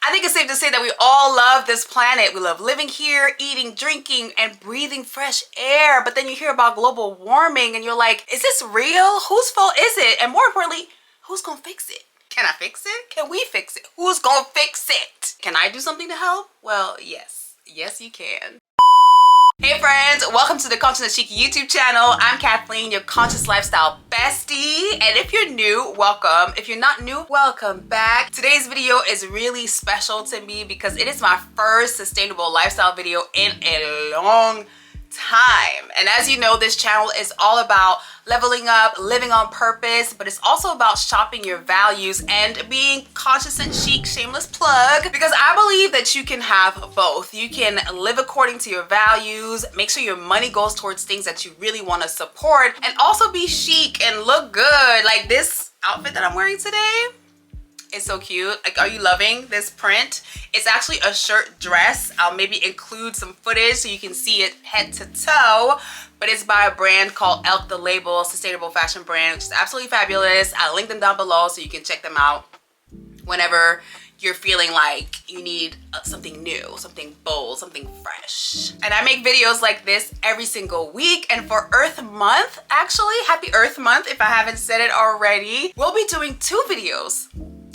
I think it's safe to say that we all love this planet. We love living here, eating, drinking, and breathing fresh air. But then you hear about global warming and you're like, is this real? Whose fault is it? And more importantly, who's gonna fix it? Can I fix it? Can we fix it? Who's gonna fix it? Can I do something to help? Well, yes. Yes, you can. Hey friends, welcome to the CONNECT Join the CNC YouTube channel. I'm Kathleen, your conscious lifestyle bestie. And if you're new, welcome. If you're not new, welcome back. Today's video is really special to me because it is my first sustainable lifestyle video in a long time. And as you know, this channel is all about leveling up, living on purpose, but it's also about shopping your values and being conscious and chic. Shameless plug, because I believe that you can have both. You can live according to your values, make sure your money goes towards things that you really want to support, and also be chic and look good. Like this outfit that I'm wearing today. It's so cute. Like, are you loving this print? It's actually a shirt dress. I'll maybe include some footage so you can see it head to toe, but it's by a brand called xoKE The Label, sustainable fashion brand, which is absolutely fabulous. I'll link them down below so you can check them out whenever you're feeling like you need something new, something bold, something fresh. And I make videos like this every single week. And for Earth Month, actually, happy Earth Month if I haven't said it already, we'll be doing 2 videos.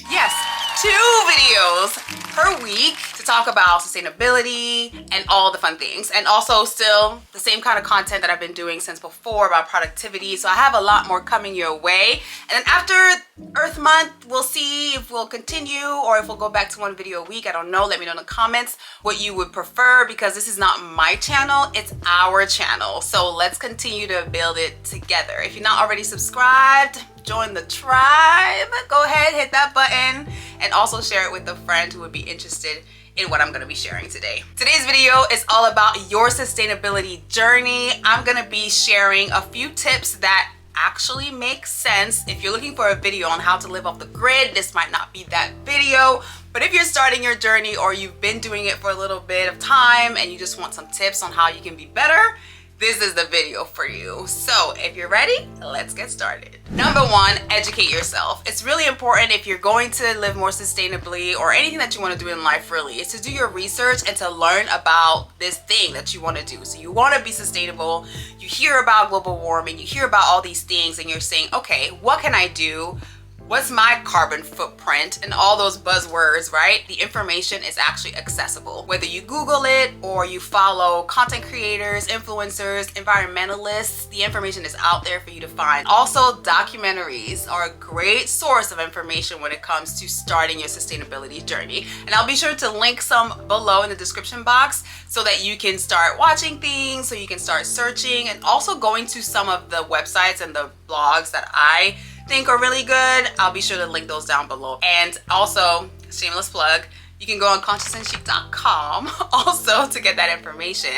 Yes, 2 videos per week to talk about sustainability and all the fun things. And also still the same kind of content that I've been doing since before about productivity. So I have a lot more coming your way. And then after Earth Month, we'll see if we'll continue or if we'll go back to 1 video a week. I don't know. Let me know in the comments what you would prefer, because this is not my channel, it's our channel. So let's continue to build it together. If you're not already subscribed, join the tribe. Go ahead, hit that button, and also share it with a friend who would be interested in what I'm gonna be sharing today. Today's video is all about your sustainability journey. I'm gonna be sharing a few tips that actually make sense. If you're looking for a video on how to live off the grid, this might not be that video. But if you're starting your journey or you've been doing it for a little bit of time and you just want some tips on how you can be better, this is the video for you. So if you're ready, let's get started. Number 1, educate yourself. It's really important if you're going to live more sustainably or anything that you want to do in life, really, is to do your research and to learn about this thing that you want to do. So you want to be sustainable, you hear about global warming, you hear about all these things, and you're saying, okay, what can I do? What's my carbon footprint? And all those buzzwords, right? The information is actually accessible. Whether you Google it or you follow content creators, influencers, environmentalists, the information is out there for you to find. Also, documentaries are a great source of information when it comes to starting your sustainability journey. And I'll be sure to link some below in the description box so that you can start watching things, so you can start searching, and also going to some of the websites and the blogs that I think are really good. I'll be sure to link those down below. And also, shameless plug, you can go on consciousandchic.com also to get that information.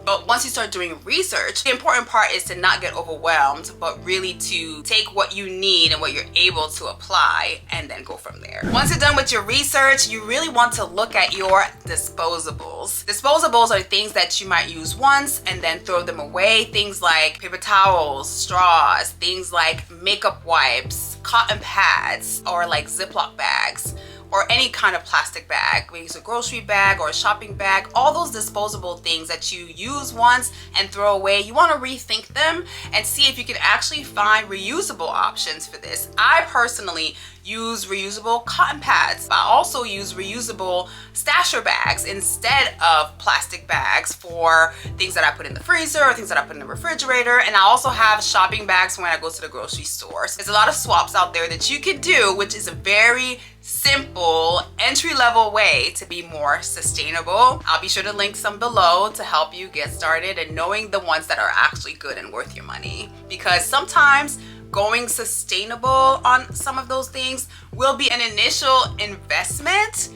But once you start doing research, the important part is to not get overwhelmed, but really to take what you need and what you're able to apply and then go from there. Once you're done with your research, you really want to look at your disposables. Disposables are things that you might use once and then throw them away. Things like paper towels, straws, things like makeup wipes, cotton pads, or like Ziploc bags, or any kind of plastic bag, whether it's a grocery bag or a shopping bag. All those disposable things that you use once and throw away, you want to rethink them and see if you can actually find reusable options for this. I personally use reusable cotton pads. I also use reusable stasher bags instead of plastic bags for things that I put in the freezer or things that I put in the refrigerator. And I also have shopping bags when I go to the grocery store. So there's a lot of swaps out there that you can do, which is a very simple entry-level way to be more sustainable. I'll be sure to link some below to help you get started and knowing the ones that are actually good and worth your money. Because sometimes going sustainable on some of those things will be an initial investment,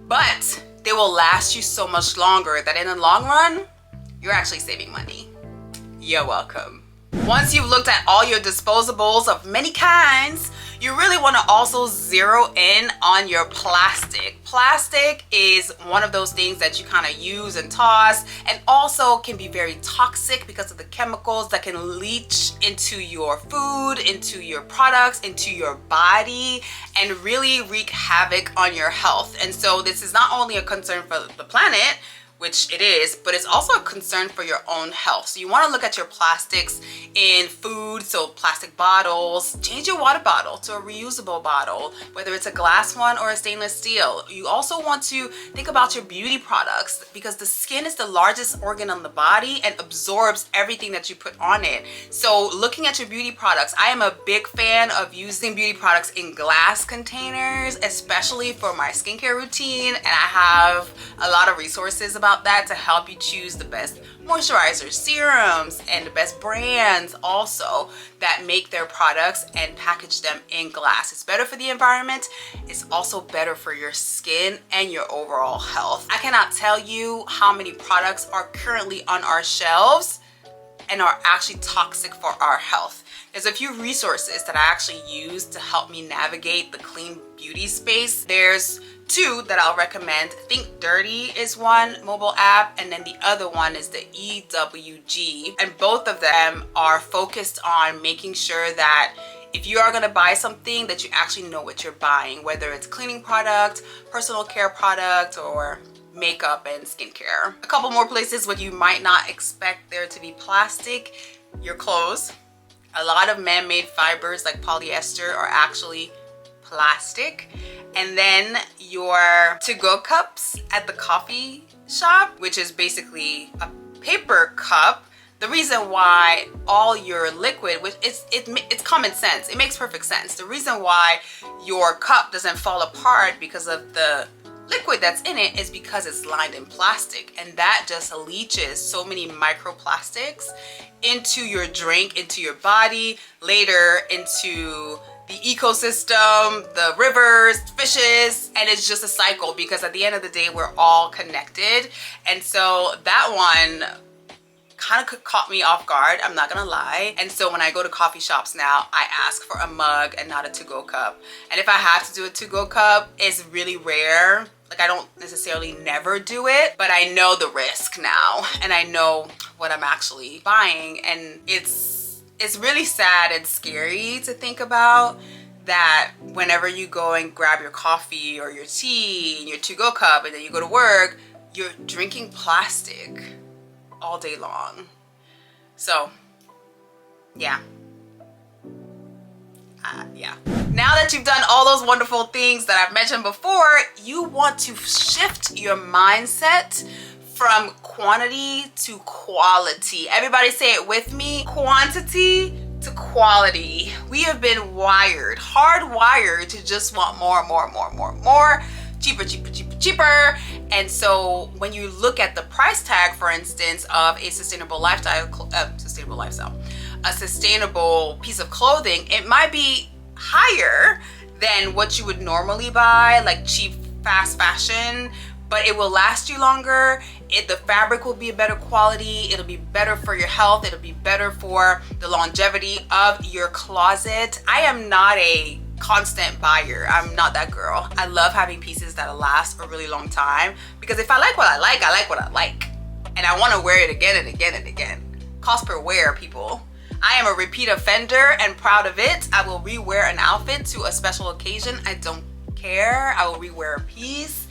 but they will last you so much longer that in the long run, you're actually saving money. You're welcome. Once you've looked at all your disposables of many kinds, You really want to also zero in on your plastic. Plastic is one of those things that you kind of use and toss, and also can be very toxic because of the chemicals that can leach into your food, into your products, into your body, and really wreak havoc on your health. And so this is not only a concern for the planet, which it is, but it's also a concern for your own health. So you want to look at your plastics in food, so plastic bottles. Change your water bottle to a reusable bottle, whether it's a glass one or a stainless steel. You also want to think about your beauty products, because the skin is the largest organ on the body and absorbs everything that you put on it. So looking at your beauty products, I am a big fan of using beauty products in glass containers, especially for my skincare routine, and I have a lot of resources about that to help you choose the best moisturizers, serums, and the best brands also that make their products and package them in glass. It's better for the environment. It's also better for your skin and your overall health. I cannot tell you how many products are currently on our shelves and are actually toxic for our health. There's a few resources that I actually use to help me navigate the clean beauty space. There's two that I'll recommend. Think Dirty is one mobile app, and then the other one is the EWG. And both of them are focused on making sure that if you are going to buy something, that you actually know what you're buying, whether it's cleaning product, personal care product, or makeup and skincare. A couple more places where you might not expect there to be plastic: your clothes. A lot of man-made fibers like polyester are actually plastic. And then your to-go cups at the coffee shop, which is basically a paper cup. The reason why all your liquid, which it's common sense, it makes perfect sense. The reason why your cup doesn't fall apart because of the liquid that's in it is because it's lined in plastic, and that just leaches so many microplastics into your drink, into your body, later into the ecosystem, the rivers, fishes, and it's just a cycle, because at the end of the day, we're all connected. And so that one kind of caught me off guard, I'm not gonna lie. And so when I go to coffee shops now, I ask for a mug and not a to-go cup. And if I have to do a to-go cup, it's really rare. Like, I don't necessarily never do it, but I know the risk now, and I know what I'm actually buying. And it's really sad and scary to think about that whenever you go and grab your coffee or your tea and your to-go cup, and then you go to work, you're drinking plastic all day long. So yeah. Now that you've done all those wonderful things that I've mentioned before, you want to shift your mindset from quantity to quality. Everybody say it with me: quantity to quality. We have been hardwired to just want more, cheaper, cheaper. And so when you look at the price tag, for instance, of a sustainable piece of clothing, it might be higher than what you would normally buy, like cheap fast fashion, but it will last you longer. The fabric will be a better quality. It'll be better for your health. It'll be better for the longevity of your closet. I am not a constant buyer. I'm not that girl. I love having pieces that'll last a really long time, because if I like what I like, I like what I like. And I want to wear it again and again and again. Cost per wear, people. I am a repeat offender and proud of it. I will rewear an outfit to a special occasion. I don't care. I will rewear a piece.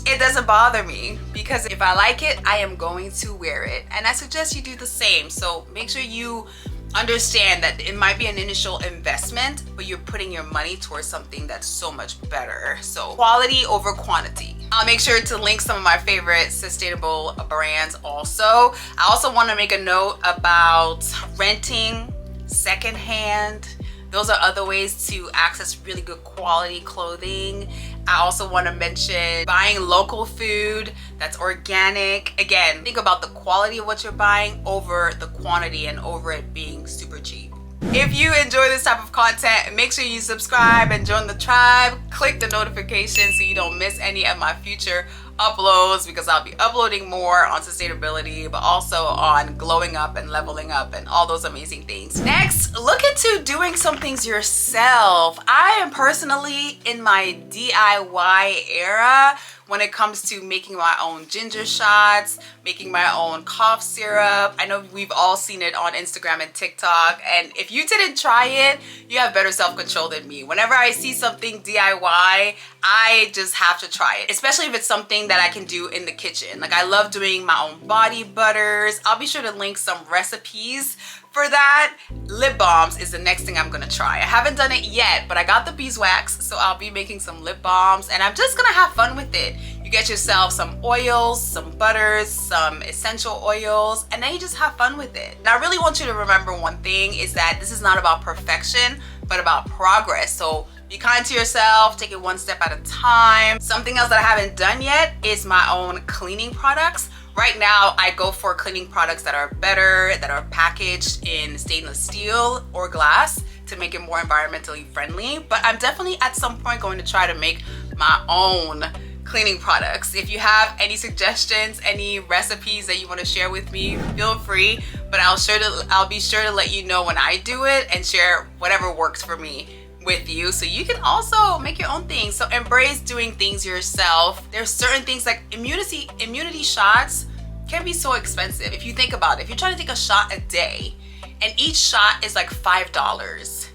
It doesn't bother me, because if I like it, I am going to wear it. And I suggest you do the same. So make sure you understand that it might be an initial investment, but you're putting your money towards something that's so much better. So quality over quantity. I'll make sure to link some of my favorite sustainable brands also. I also want to make a note about renting secondhand. Those are other ways to access really good quality clothing. I also want to mention buying local food that's organic. Again, think about the quality of what you're buying over the quantity and over it being super cheap. If you enjoy this type of content, make sure you subscribe and join the tribe. Click the notification so you don't miss any of my future uploads because I'll be uploading more on sustainability, but also on glowing up and leveling up and all those amazing things. Next, look into doing some things yourself. I am personally in my DIY era when it comes to making my own ginger shots, making my own cough syrup. I know we've all seen it on Instagram and TikTok, and if you didn't try it, you have better self-control than me. Whenever I see something DIY, I just have to try it, especially if it's something that I can do in the kitchen. Like I love doing my own body butters. I'll be sure to link some recipes for that. Lip balms is the next thing I'm gonna try. I haven't done it yet, but I got the beeswax, so I'll be making some lip balms and I'm just gonna have fun with it. You get yourself some oils, some butters, some essential oils, and then you just have fun with it. Now I really want you to remember one thing is that this is not about perfection, but about progress. So be kind to yourself, take it one step at a time. Something else that I haven't done yet is my own cleaning products. Right now, I go for cleaning products that are better, that are packaged in stainless steel or glass to make it more environmentally friendly. But I'm definitely at some point going to try to make my own cleaning products. If you have any suggestions, any recipes that you want to share with me, feel free. But I'll be sure to let you know when I do it and share whatever works for me with you, so you can also make your own things. So embrace doing things yourself. There's certain things like immunity shots can be so expensive. If you think about it, if you're trying to take a shot a day and each shot is like $5,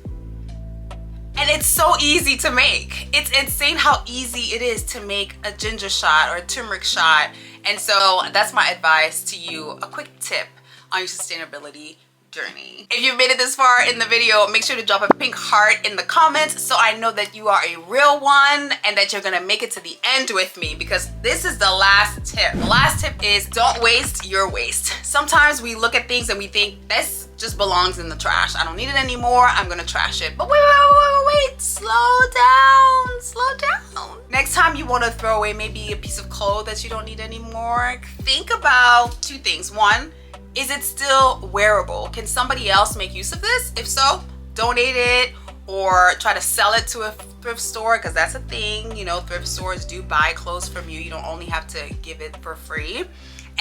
and it's so easy to make. It's insane how easy it is to make a ginger shot or a turmeric shot. And so that's my advice to you, a quick tip on your sustainability journey. If you've made it this far in the video, make sure to drop a pink heart in the comments so I know that you are a real one and that you're gonna make it to the end with me, because this is the last tip. The last tip is don't waste your waste. Sometimes we look at things and we think this just belongs in the trash. I don't need it anymore, I'm gonna trash it. But wait, slow down. Next time you wanna throw away maybe a piece of clothes that you don't need anymore, think about two things. One, is it still wearable? Can somebody else make use of this? If so, donate it or try to sell it to a thrift store, because that's a thing. You know, thrift stores do buy clothes from you. You don't only have to give it for free.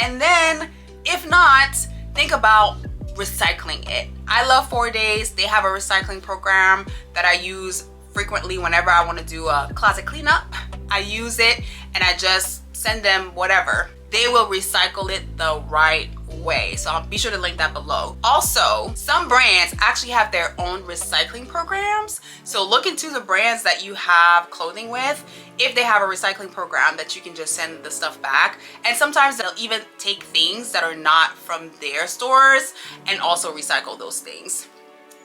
And then, if not, think about recycling it. I love 4 Days. They have a recycling program that I use frequently whenever I want to do a closet cleanup. I use it and I just send them whatever. They will recycle it the right way. So I'll be sure to link that below. Also, some brands actually have their own recycling programs. So look into the brands that you have clothing with, if they have a recycling program that you can just send the stuff back. And sometimes they'll even take things that are not from their stores and also recycle those things.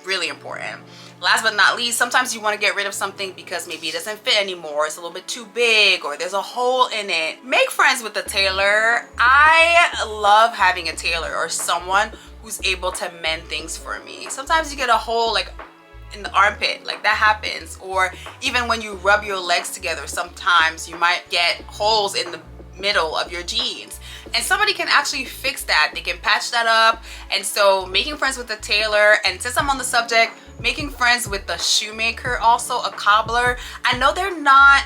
Really important. Last but not least, sometimes you want to get rid of something because maybe it doesn't fit anymore, it's a little bit too big, or there's a hole in it. Make friends with a tailor. I love having a tailor or someone who's able to mend things for me. Sometimes you get a hole like in the armpit, like that happens, or even when you rub your legs together, sometimes you might get holes in the middle of your jeans, and somebody can actually fix that. They can patch that up. And so making friends with a tailor, and since I'm on the subject, making friends with the shoemaker, also a cobbler. I know they're not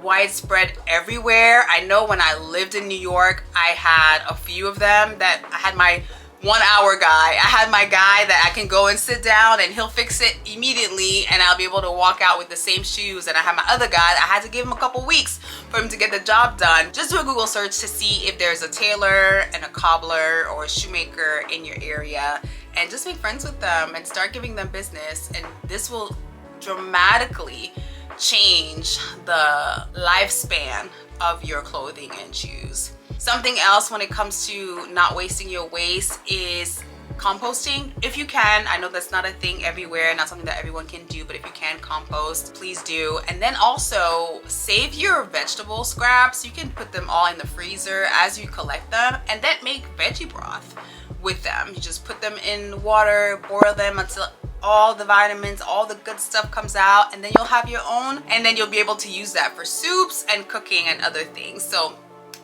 widespread everywhere. I know when I lived in New York, I had a few of them. That I had my 1 hour guy. I had my guy that I can go and sit down and he'll fix it immediately, and I'll be able to walk out with the same shoes. And I had my other guy that I had to give him a couple weeks for him to get the job done. Just do a Google search to see if there's a tailor and a cobbler or a shoemaker in your area, and just make friends with them and start giving them business. And this will dramatically change the lifespan of your clothing and shoes. Something else when it comes to not wasting your waste is composting. If you can, I know that's not a thing everywhere, not something that everyone can do, but if you can compost, please do. And then also save your vegetable scraps. You can put them all in the freezer as you collect them, and then make veggie broth with them. You just put them in water, boil them until all the vitamins, all the good stuff comes out, and then you'll have your own, and then you'll be able to use that for soups and cooking and other things. So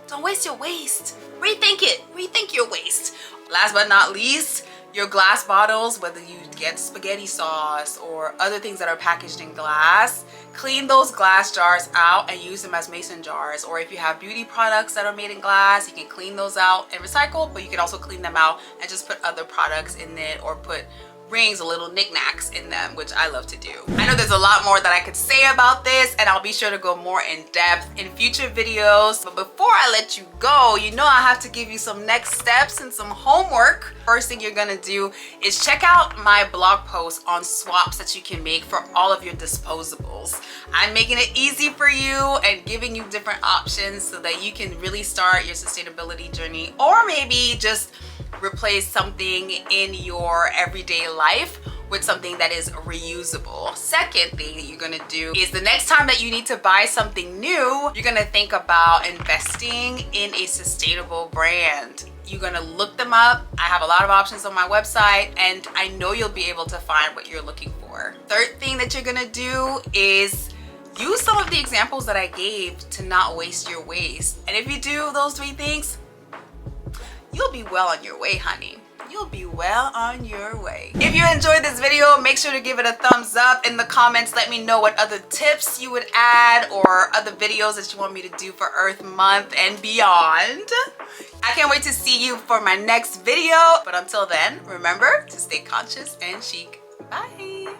don't waste your waste. Rethink it. Rethink your waste. Last but not least, Your glass bottles, whether you get spaghetti sauce or other things that are packaged in glass, clean those glass jars out and use them as mason jars. Or if you have beauty products that are made in glass, you can clean those out and recycle, but you can also clean them out and just put other products in it, or put rings or little knickknacks in them, which I love to do. I know there's a lot more that I could say about this, and I'll be sure to go more in depth in future videos. But before I let you go, you know I have to give you some next steps and some homework. First thing you're gonna do is check out my blog post on swaps that you can make for all of your disposables. I'm making it easy for you and giving you different options so that you can really start your sustainability journey, or maybe just replace something in your everyday life with something that is reusable. Second thing that you're gonna do is the next time that you need to buy something new, you're gonna think about investing in a sustainable brand. You're gonna look them up. I have a lot of options on my website, and I know you'll be able to find what you're looking for. Third thing that you're gonna do is use some of the examples that I gave to not waste your waste. And if you do those 3 things, you'll be well on your way, honey. You'll be well on your way. If you enjoyed this video, make sure to give it a thumbs up. In the comments, let me know what other tips you would add or other videos that you want me to do for Earth Month and beyond. I can't wait to see you for my next video. But until then, remember to stay conscious and chic. Bye.